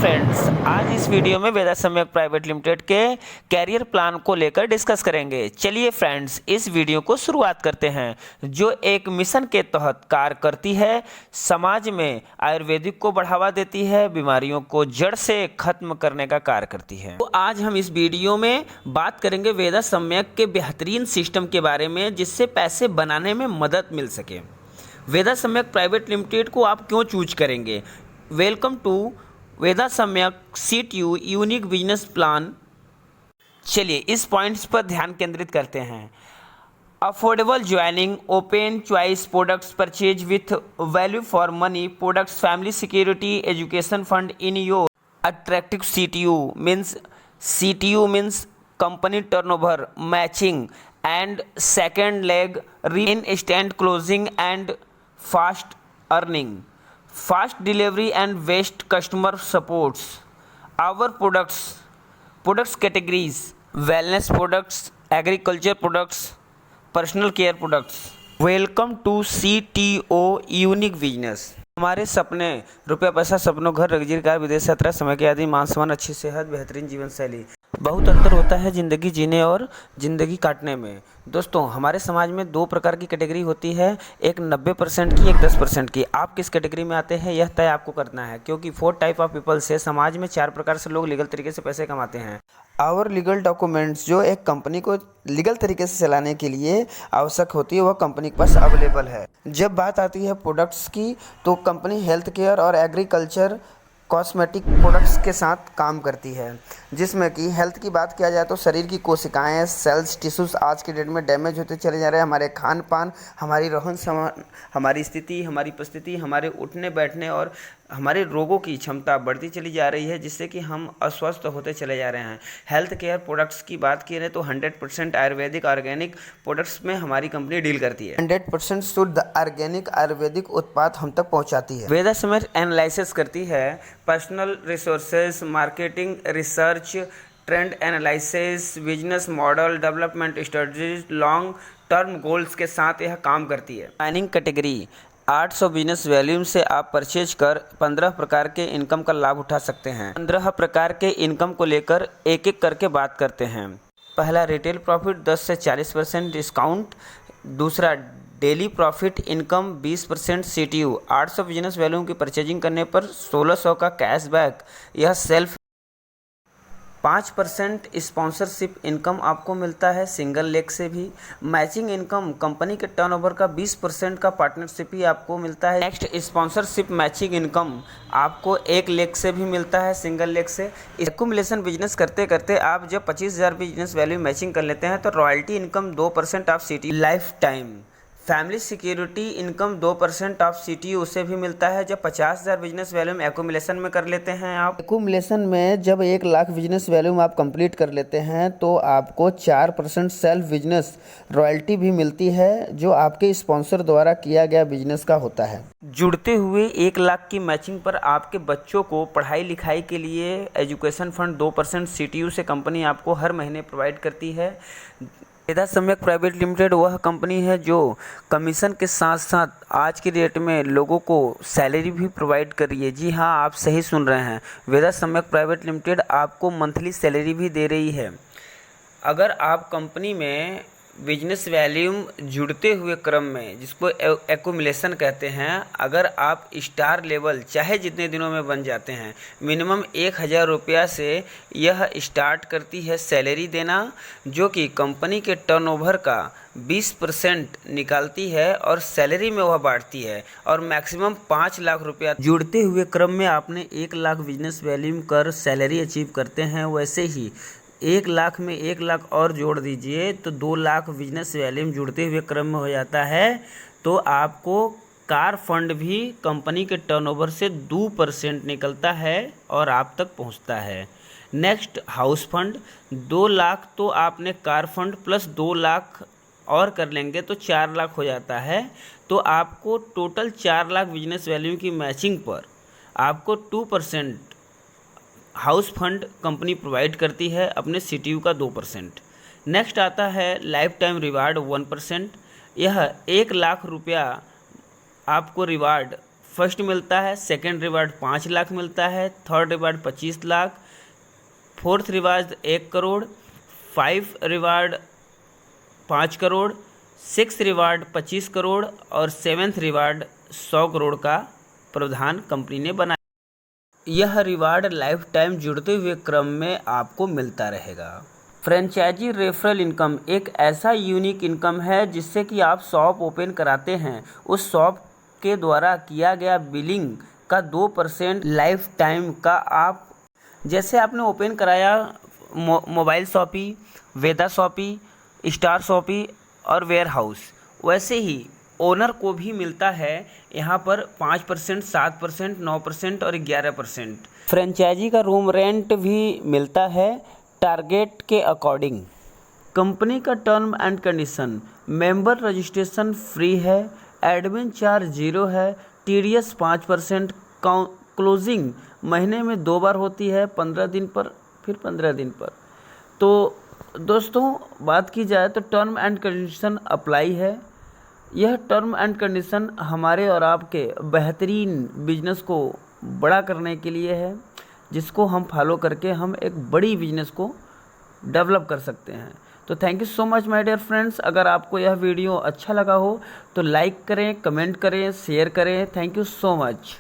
Friends, आज इस video में वेदा सम्यक प्राइवेट लिमिटेड के कैरियर प्लान को लेकर डिस्कस करेंगे। चलिए फ्रेंड्स, इस वीडियो को शुरुआत करते हैं, जो एक मिशन के तहत कार्य करती है, समाज में आयुर्वेदिक को बढ़ावा देती है, बीमारियों को जड़ से खत्म करने का कार्य करती है। तो आज हम इस वीडियो में बात करेंगे वेदा सम्यक के बेहतरीन सिस्टम के बारे में, जिससे पैसे बनाने में मदद मिल सके। वेदा सम्यक प्राइवेट लिमिटेड को आप क्यों चूज करेंगे? वेलकम टू वेदा सम्यक CTU यूनिक बिजनेस प्लान। चलिए इस पॉइंट्स पर ध्यान केंद्रित करते हैं। Affordable joining, open choice products purchase with value for money products, family security, education fund in your attractive CTU means company turnover matching and second leg instant closing and fast earning, fast delivery and best customer supports. Our products categories: wellness products, agriculture products, personal care products. Welcome to CTO unique business. हमारे सपने, रुपया पैसा, सपनों, घर, luxury car, विदेश यात्रा, समय की आदि, मान सम्मान, अच्छी सेहत, बेहतरीन जीवन शैली। बहुत अंतर होता है ज़िंदगी जीने और ज़िंदगी काटने में। दोस्तों, हमारे समाज में दो प्रकार की कैटेगरी होती है, एक 90% की, एक 10% की। आप किस कैटेगरी में आते हैं यह तय आपको करना है, क्योंकि 4 टाइप ऑफ पीपल से समाज में 4 प्रकार से लोग लीगल तरीके से पैसे कमाते हैं। आवर लीगल डॉक्यूमेंट्स, जो एक कंपनी को लीगल तरीके से चलाने के लिए आवश्यक होती है, वह कंपनी के पास अवेलेबल है। जब बात आती है प्रोडक्ट्स की, तो कंपनी हेल्थ केयर और एग्रीकल्चर कॉस्मेटिक प्रोडक्ट्स के साथ काम करती है, जिसमें कि हेल्थ की बात किया जाए तो शरीर की कोशिकाएं, सेल्स, टिश्यूज़ आज के डेट में डैमेज होते चले जा रहे हैं। हमारे खान पान, हमारी रहन सहन, हमारी स्थिति, हमारी परिस्थिति, हमारे उठने बैठने और हमारे रोगों की क्षमता बढ़ती चली जा रही है, जिससे कि हम अस्वस्थ होते चले जा रहे हैं। हेल्थ केयर प्रोडक्ट्स की बात करें तो 100% आयुर्वेदिक ऑर्गेनिक प्रोडक्ट्स में हमारी कंपनी डील करती है। 100% शुद्ध ऑर्गेनिक आयुर्वेदिक उत्पाद हम तक पहुंचाती है। वेदा सम्यक एनालिसिस करती है personal resources, marketing, research, trend analysis, business model development strategies, long term goals के साथ यह काम करती है। माइनिंग कैटेगरी 800 बिजनेस वॉल्यूम से आप परचेज कर 15 प्रकार के इनकम का लाभ उठा सकते हैं। 15 प्रकार के इनकम को लेकर एक एक करके बात करते हैं। पहला, रिटेल प्रॉफिट 10 से 40% डिस्काउंट। दूसरा, daily profit income 20% CTU। 800 business volume की परचेजिंग करने पर 1600 का कैशबैक। यह सेल्फ 5% स्पॉन्सरशिप इनकम आपको मिलता है सिंगल लेग से भी। मैचिंग इनकम, कंपनी के टर्नओवर का 20% का पार्टनरशिप ही आपको मिलता है। नेक्स्ट, स्पॉन्सरशिप मैचिंग इनकम आपको एक लेग से भी मिलता है, सिंगल लेग से। एक्यूमुलेशन बिजनेस करते करते आप जब 25,000 बिजनेस वैल्यू मैचिंग कर लेते हैं तो royalty income 2% of CTU life time. Family security income 2% of CTU उसे भी मिलता है जब 50,000 बिजनेस वैल्यूम एक्यूमुलेशन में कर लेते हैं। आप एक्यूमुलेशन में जब 1 लाख बिजनेस वैल्यूम आप कंप्लीट कर लेते हैं तो आपको 4% सेल्फ बिजनेस रॉयल्टी भी मिलती है, जो आपके स्पॉन्सर द्वारा किया गया बिजनेस का होता है। जुड़ते हुए 1 लाख की मैचिंग पर आपके बच्चों को पढ़ाई लिखाई के लिए एजुकेशन फंड 2% CTU से कंपनी आपको हर महीने प्रोवाइड करती है। वेदा सम्यक प्राइवेट लिमिटेड वह कंपनी है जो कमीशन के साथ साथ आज की डेट में लोगों को सैलरी भी प्रोवाइड कर रही है। जी हाँ, आप सही सुन रहे हैं, वेदा सम्यक प्राइवेट लिमिटेड आपको मंथली सैलरी भी दे रही है। अगर आप कंपनी में बिजनेस वैल्यूम जुड़ते हुए क्रम में, जिसको एक्यूमुलेशन कहते हैं, अगर आप स्टार लेवल चाहे जितने दिनों में बन जाते हैं, मिनिमम 1,000 रुपया से यह स्टार्ट करती है सैलरी देना, जो कि कंपनी के टर्नओवर का 20% निकालती है और सैलरी में वह बांटती है, और मैक्सिमम 5 लाख रुपया। जुड़ते हुए क्रम में आपने 1 लाख बिजनेस वैल्यूम कर सैलरी अचीव करते हैं, वैसे ही 1 लाख में 1 लाख और जोड़ दीजिए तो 2 लाख बिजनेस वैल्यूम जुड़ते हुए क्रम में हो जाता है। तो आपको कार फंड भी कंपनी के टर्नओवर से 2% निकलता है और आप तक पहुंचता है। नेक्स्ट, हाउस फंड 2 लाख, तो आपने कार फंड प्लस 2 लाख और कर लेंगे तो 4 लाख हो जाता है। तो आपको टोटल 4 लाख बिजनेस वैल्यू की मैचिंग पर आपको 2% हाउस फंड कंपनी प्रोवाइड करती है, अपने CTU का 2%। नेक्स्ट आता है लाइफ टाइम रिवार्ड 1%। यह 1 लाख रुपया आपको रिवार्ड फर्स्ट मिलता है, सेकंड रिवार्ड 5 लाख मिलता है, third reward 25 lakh, fourth reward 1 crore, 5 reward 5 crore, 6 reward 25 crore और 7th रिवार्ड 100 करोड़ का प्रावधान कंपनी ने बनाया। यह रिवार्ड लाइफ टाइम जुड़ते हुए क्रम में आपको मिलता रहेगा। फ्रेंचाइजी रेफरल इनकम एक ऐसा यूनिक इनकम है जिससे कि आप शॉप ओपन कराते हैं, उस शॉप के द्वारा किया गया बिलिंग का 2% लाइफ टाइम का आप, जैसे आपने ओपन कराया मोबाइल शॉपी, वेदा शॉपी, स्टार शॉपी और वेयर हाउस, वैसे ही ओनर को भी मिलता है यहाँ पर 5%, 7%, 9% और 11%। फ्रेंचाइजी का रूम रेंट भी मिलता है टारगेट के अकॉर्डिंग। कंपनी का term and condition, member registration free है, एडमिन चार्ज 0 है, टीडीएस 5%, क्लोजिंग महीने में 2 बार होती है, 15 दिन पर फिर 15 दिन पर। तो दोस्तों बात की जाए तो टर्म एंड कंडीशन अप्लाई है। यह टर्म एंड कंडीशन हमारे और आपके बेहतरीन बिजनेस को बड़ा करने के लिए है, जिसको हम फॉलो करके हम एक बड़ी बिजनेस को डेवलप कर सकते हैं। तो thank you so much my dear friends. अगर आपको यह वीडियो अच्छा लगा हो तो लाइक करें, कमेंट करें, शेयर करें। Thank you so much.